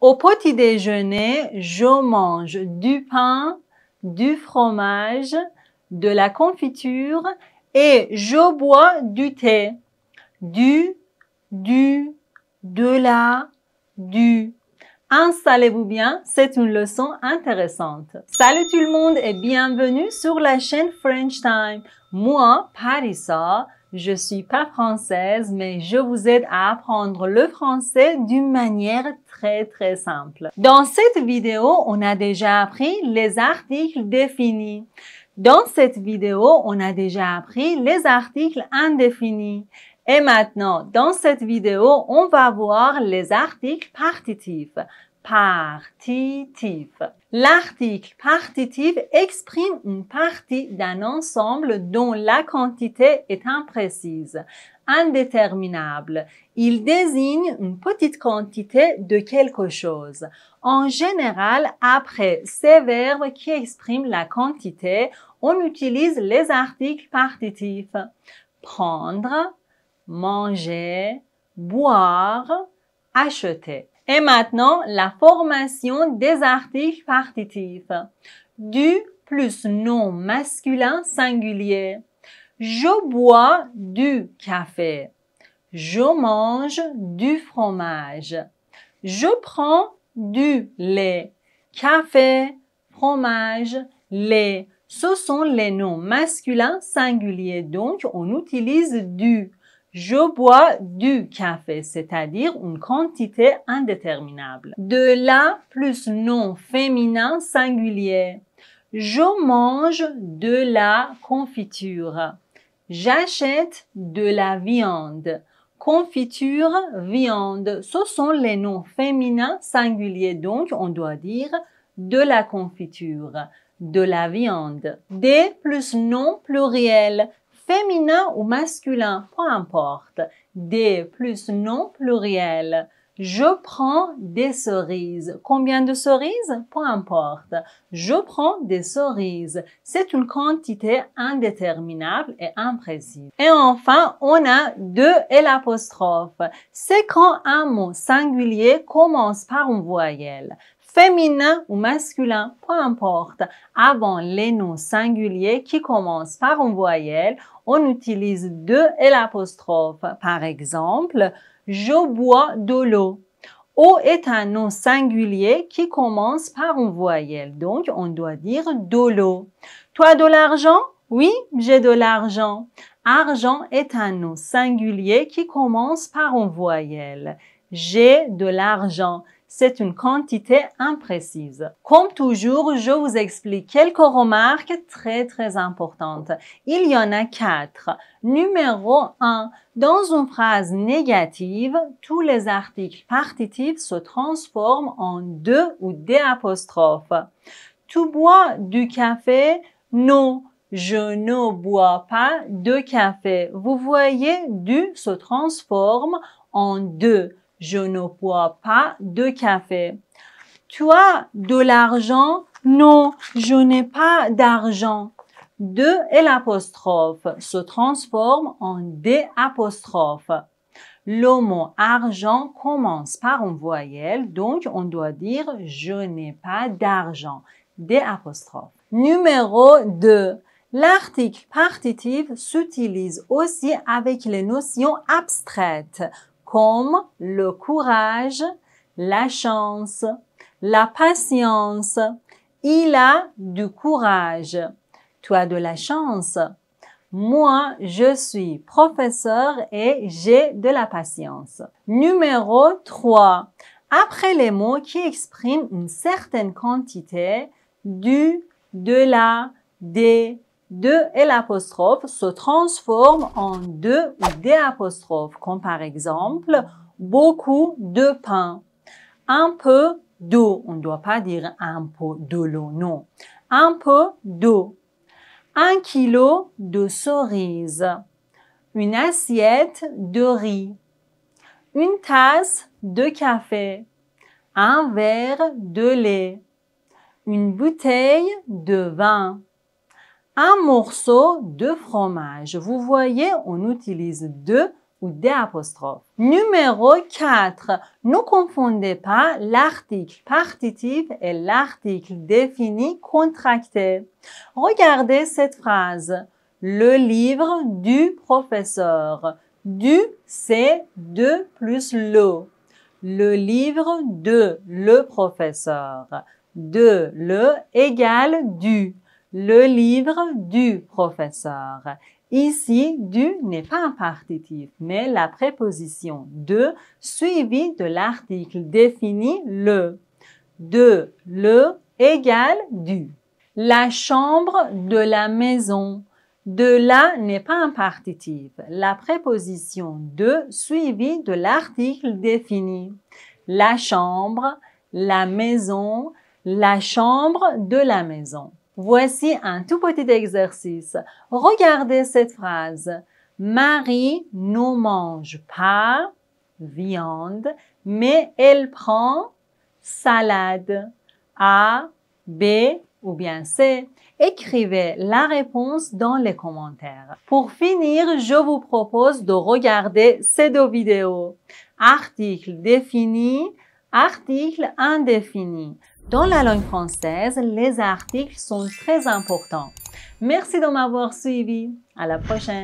Au petit déjeuner, je mange du pain, du fromage, de la confiture et je bois du thé. De la, du. Installez-vous bien, c'est une leçon intéressante. Salut tout le monde et bienvenue sur la chaîne French Time. Moi, Parissa, je suis pas française, mais je vous aide à apprendre le français d'une manière très simple. Dans cette vidéo, on a déjà appris les articles définis. Dans cette vidéo, on a déjà appris les articles indéfinis. Et maintenant, dans cette vidéo, on va voir les articles partitifs. Partitif. L'article partitif exprime une partie d'un ensemble dont la quantité est imprécise, indéterminable. Il désigne une petite quantité de quelque chose. En général, après ces verbes qui expriment la quantité, on utilise les articles partitifs. Prendre, manger, boire, acheter. Et maintenant, la formation des articles partitifs. Du plus nom masculin singulier. Je bois du café. Je mange du fromage. Je prends du lait. Café, fromage, lait. Ce sont les noms masculins singuliers, donc on utilise du. Je bois du café, c'est-à-dire une quantité indéterminable. De la plus nom féminin singulier. Je mange de la confiture. J'achète de la viande. Confiture, viande, ce sont les noms féminins singuliers, donc on doit dire de la confiture, de la viande. Des plus nom pluriel. Féminin ou masculin, peu importe. Des plus nom pluriel. Je prends des cerises. Combien de cerises? Peu importe. Je prends des cerises. C'est une quantité indéterminable et imprécise. Et enfin, on a de et l'apostrophe. C'est quand un mot singulier commence par une voyelle. Féminin ou masculin, peu importe. Avant les noms singuliers qui commencent par une voyelle, on utilise de et l'apostrophe. Par exemple, je bois de l'eau. Eau est un nom singulier qui commence par une voyelle. Donc, on doit dire de l'eau. Tu as de l'argent? Oui, j'ai de l'argent. Argent est un nom singulier qui commence par une voyelle. J'ai de l'argent. C'est une quantité imprécise. Comme toujours, je vous explique quelques remarques très importantes. Il y en a 4. Numéro 1. Dans une phrase négative, tous les articles partitifs se transforment en de ou des apostrophes. Tu bois du café? Non, je ne bois pas de café. Vous voyez, du se transforme en de. Je ne bois pas de café. Tu as de l'argent? Non, je n'ai pas d'argent. De et l'apostrophe se transforme en des apostrophes. Le mot argent commence par une voyelle, donc on doit dire je n'ai pas d'argent. Des apostrophes. Numéro 2. L'article partitif s'utilise aussi avec les notions abstraites comme le courage, la chance, la patience. Il a du courage. Tu as de la chance. Moi, je suis professeur et j'ai de la patience. Numéro 3. Après les mots qui expriment une certaine quantité, du, de la, des, de et l'apostrophe se transforment en de ou des apostrophes, comme par exemple, beaucoup de pain, un peu d'eau. On ne doit pas dire un peu de l'eau, non. Un peu d'eau. 1 kilo de cerises. Une assiette de riz. Une tasse de café. Un verre de lait. Une bouteille de vin. Un morceau de fromage. Vous voyez, on utilise de ou D'. Numéro 4. Ne confondez pas l'article partitif et l'article défini contracté. Regardez cette phrase. Le livre du professeur. Du, c'est de plus le. Le livre de le professeur. De le égale du. Le livre du professeur. Ici, du n'est pas un partitif, mais la préposition de suivie de l'article défini le. De le égale du. La chambre de la maison. De la n'est pas un partitif. La préposition de suivie de l'article défini. La chambre, la maison, la chambre de la maison. Voici un tout petit exercice. Regardez cette phrase. Marie ne mange pas viande, mais elle prend salade. A, B ou bien C. Écrivez la réponse dans les commentaires. Pour finir, je vous propose de regarder ces deux vidéos. Article défini, article indéfini. Dans la langue française, les articles sont très importants. Merci de m'avoir suivi. À la prochaine.